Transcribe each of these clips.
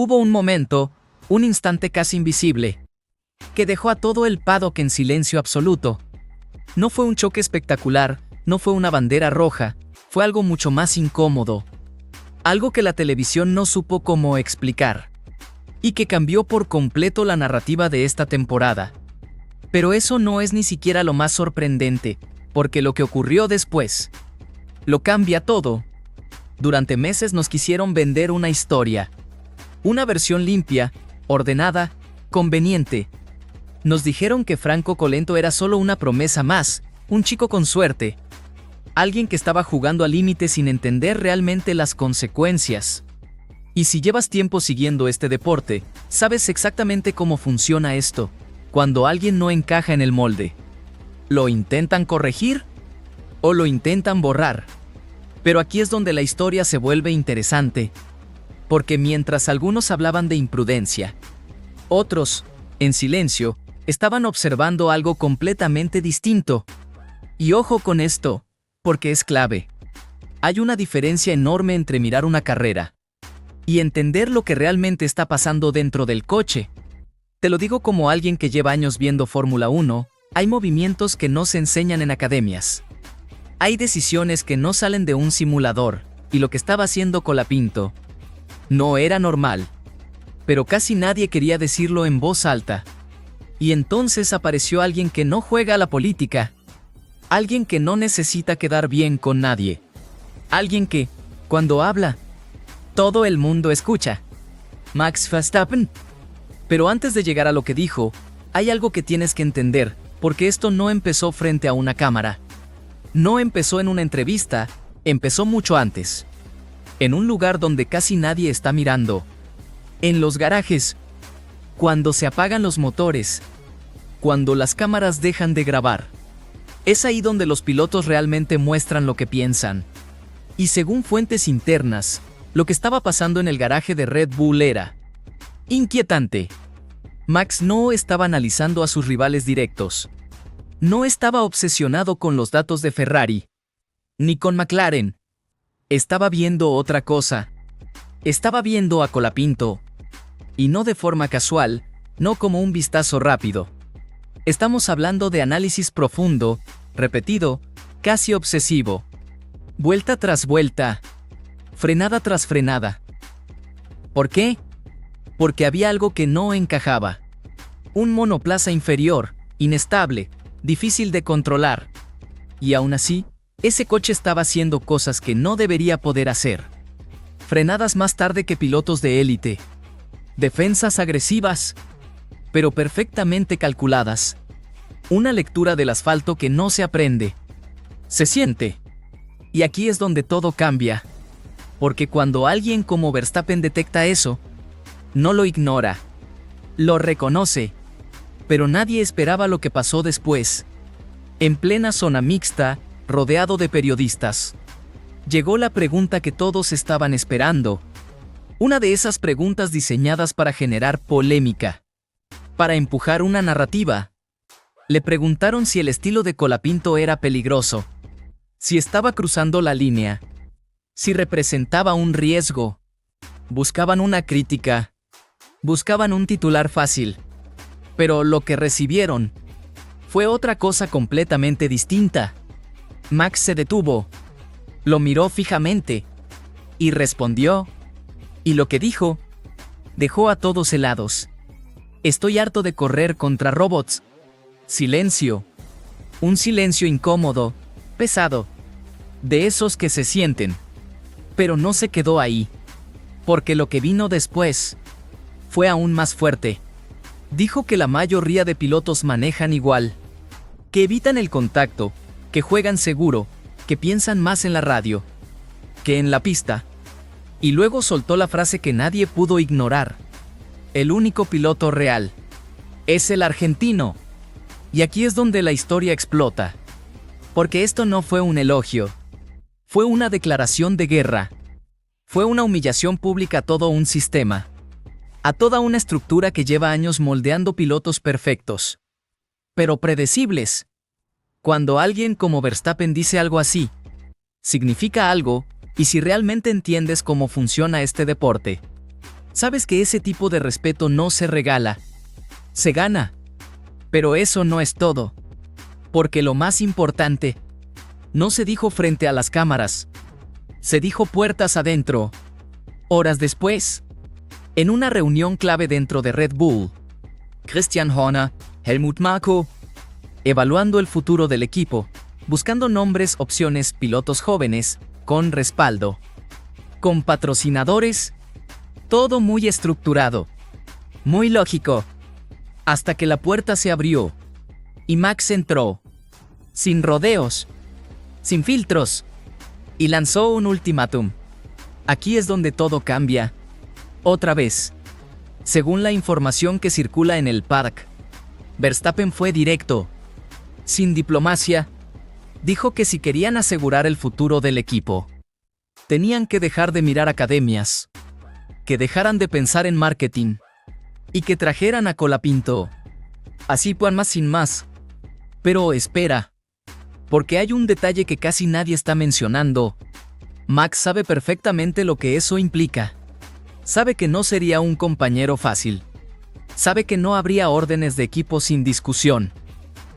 Hubo un momento, un instante casi invisible, que dejó a todo el paddock en silencio absoluto. No fue un choque espectacular, no fue una bandera roja, fue algo mucho más incómodo. Algo que la televisión no supo cómo explicar. Y que cambió por completo la narrativa de esta temporada. Pero eso no es ni siquiera lo más sorprendente, porque lo que ocurrió después lo cambia todo. Durante meses nos quisieron vender una historia. Una versión limpia, ordenada, conveniente. Nos dijeron que Franco Colento era solo una promesa más, un chico con suerte. Alguien que estaba jugando al límite sin entender realmente las consecuencias. Y si llevas tiempo siguiendo este deporte, sabes exactamente cómo funciona esto. Cuando alguien no encaja en el molde, ¿lo intentan corregir? ¿O lo intentan borrar? Pero aquí es donde la historia se vuelve interesante. Porque mientras algunos hablaban de imprudencia, otros, en silencio, estaban observando algo completamente distinto. Y ojo con esto, porque es clave. Hay una diferencia enorme entre mirar una carrera y entender lo que realmente está pasando dentro del coche. Te lo digo como alguien que lleva años viendo Fórmula 1, hay movimientos que no se enseñan en academias. Hay decisiones que no salen de un simulador, y lo que estaba haciendo Colapinto no era normal. Pero casi nadie quería decirlo en voz alta. Y entonces apareció alguien que no juega a la política. Alguien que no necesita quedar bien con nadie. Alguien que, cuando habla, todo el mundo escucha. Max Verstappen. Pero antes de llegar a lo que dijo, hay algo que tienes que entender, porque esto no empezó frente a una cámara. No empezó en una entrevista, empezó mucho antes. En un lugar donde casi nadie está mirando. En los garajes. Cuando se apagan los motores. Cuando las cámaras dejan de grabar. Es ahí donde los pilotos realmente muestran lo que piensan. Y según fuentes internas, lo que estaba pasando en el garaje de Red Bull era inquietante. Max no estaba analizando a sus rivales directos. No estaba obsesionado con los datos de Ferrari. Ni con McLaren. Estaba viendo otra cosa. Estaba viendo a Colapinto. Y no de forma casual, no como un vistazo rápido. Estamos hablando de análisis profundo, repetido, casi obsesivo. Vuelta tras vuelta. Frenada tras frenada. ¿Por qué? Porque había algo que no encajaba. Un monoplaza inferior, inestable, difícil de controlar. Y aún así, ese coche estaba haciendo cosas que no debería poder hacer. Frenadas más tarde que pilotos de élite. Defensas agresivas, pero perfectamente calculadas. Una lectura del asfalto que no se aprende. Se siente. Y aquí es donde todo cambia. Porque cuando alguien como Verstappen detecta eso, no lo ignora. Lo reconoce. Pero nadie esperaba lo que pasó después. En plena zona mixta, rodeado de periodistas, llegó la pregunta que todos estaban esperando. Una de esas preguntas diseñadas para generar polémica. Para empujar una narrativa. Le preguntaron si el estilo de Colapinto era peligroso. Si estaba cruzando la línea. Si representaba un riesgo. Buscaban una crítica. Buscaban un titular fácil. Pero lo que recibieron fue otra cosa completamente distinta. Max se detuvo. Lo miró fijamente. Y respondió. Y lo que dijo, dejó a todos helados. Estoy harto de correr contra robots. Silencio. Un silencio incómodo, pesado. De esos que se sienten. Pero no se quedó ahí. Porque lo que vino después fue aún más fuerte. Dijo que la mayoría de pilotos manejan igual. Que evitan el contacto, que juegan seguro, que piensan más en la radio que en la pista. Y luego soltó la frase que nadie pudo ignorar. El único piloto real es el argentino. Y aquí es donde la historia explota. Porque esto no fue un elogio. Fue una declaración de guerra. Fue una humillación pública a todo un sistema. A toda una estructura que lleva años moldeando pilotos perfectos. Pero predecibles. Cuando alguien como Verstappen dice algo así, significa algo, y si realmente entiendes cómo funciona este deporte, Sabes que ese tipo de respeto no se regala, se gana. Pero eso no es todo. Porque lo más importante, no se dijo frente a las cámaras. Se dijo puertas adentro. Horas después, en una reunión clave dentro de Red Bull, Christian Horner, Helmut Marko, evaluando el futuro del equipo, buscando nombres, opciones, pilotos jóvenes, con respaldo, con patrocinadores, todo muy estructurado, muy lógico, hasta que la puerta se abrió y Max entró, sin rodeos, sin filtros, y lanzó un ultimátum. Aquí es donde todo cambia. Otra vez. Según la información que circula en el paddock, Verstappen fue directo, sin diplomacia. Dijo que si querían asegurar el futuro del equipo, tenían que dejar de mirar academias, que dejaran de pensar en marketing y que trajeran a Colapinto. Así pues, más sin más. Pero espera, porque hay un detalle que casi nadie está mencionando. Max sabe perfectamente lo que eso implica. Sabe que no sería un compañero fácil. Sabe que no habría órdenes de equipo sin discusión.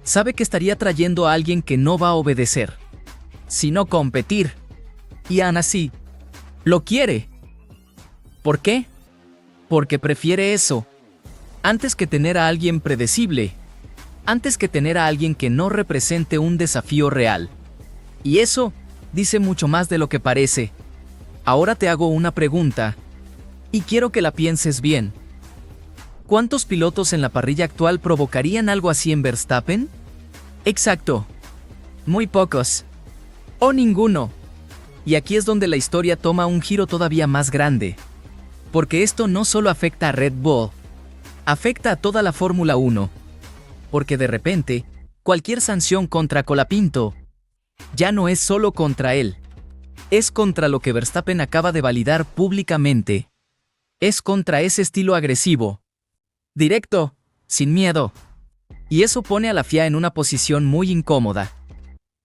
Sabe que estaría trayendo a alguien que no va a obedecer, sino competir. Y aún así, lo quiere. ¿Por qué? Porque prefiere eso, antes que tener a alguien predecible, antes que tener a alguien que no represente un desafío real. Y eso dice mucho más de lo que parece. Ahora te hago una pregunta, y quiero que la pienses bien. ¿Cuántos pilotos en la parrilla actual provocarían algo así en Verstappen? Exacto. Muy pocos. O ninguno. Y aquí es donde la historia toma un giro todavía más grande. Porque esto no solo afecta a Red Bull, afecta a toda la Fórmula 1. Porque de repente, cualquier sanción contra Colapinto ya no es solo contra él. Es contra lo que Verstappen acaba de validar públicamente. Es contra ese estilo agresivo, directo, sin miedo. Y eso pone a la FIA en una posición muy incómoda.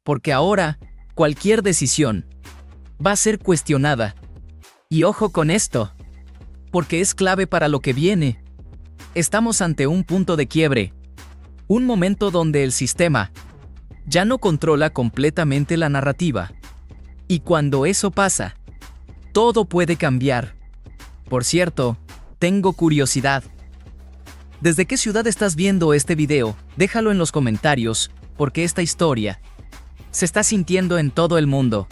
Porque ahora, cualquier decisión va a ser cuestionada. Y ojo con esto, porque es clave para lo que viene. Estamos ante un punto de quiebre. Un momento donde el sistema ya no controla completamente la narrativa. Y cuando eso pasa, todo puede cambiar. Por cierto, tengo curiosidad. ¿Desde qué ciudad estás viendo este video? Déjalo en los comentarios, porque esta historia se está sintiendo en todo el mundo.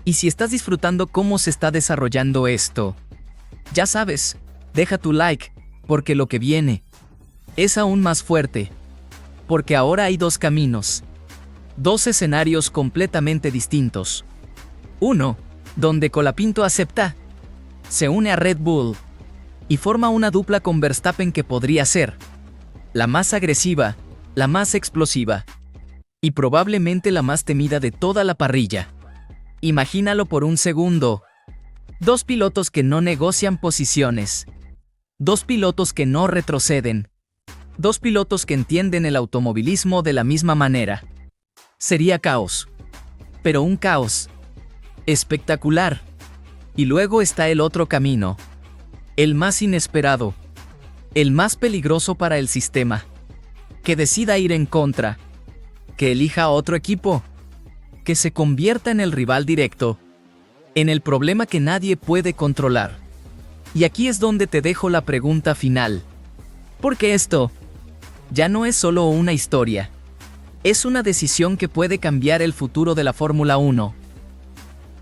Y si estás disfrutando cómo se está desarrollando esto, ya sabes, deja tu like, porque lo que viene es aún más fuerte. Porque ahora hay dos caminos. Dos escenarios completamente distintos. Uno, donde Colapinto acepta, se une a Red Bull y forma una dupla con Verstappen que podría ser la más agresiva, la más explosiva y probablemente la más temida de toda la parrilla. Imagínalo por un segundo. Dos pilotos que no negocian posiciones. Dos pilotos que no retroceden. Dos pilotos que entienden el automovilismo de la misma manera. Sería caos. Pero un caos espectacular. Y luego está el otro camino. El más inesperado. El más peligroso para el sistema. Que decida ir en contra. Que elija a otro equipo. Que se convierta en el rival directo. En el problema que nadie puede controlar. Y aquí es donde te dejo la pregunta final. Porque esto ya no es solo una historia. Es una decisión que puede cambiar el futuro de la Fórmula 1.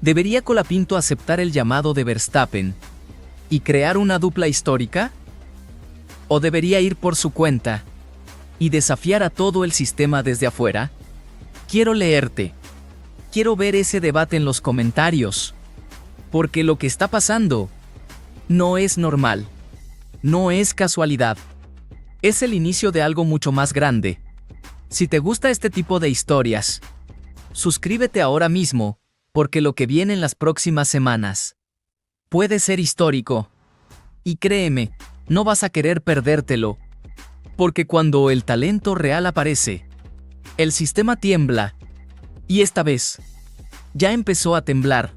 ¿Debería Colapinto aceptar el llamado de Verstappen y crear una dupla histórica? ¿O debería ir por su cuenta y desafiar a todo el sistema desde afuera? Quiero leerte. Quiero ver ese debate en los comentarios. Porque lo que está pasando no es normal. No es casualidad. Es el inicio de algo mucho más grande. Si te gusta este tipo de historias, suscríbete ahora mismo, porque lo que viene en las próximas semanas puede ser histórico. Y créeme, no vas a querer perdértelo. Porque cuando el talento real aparece, el sistema tiembla. Y esta vez, ya empezó a temblar.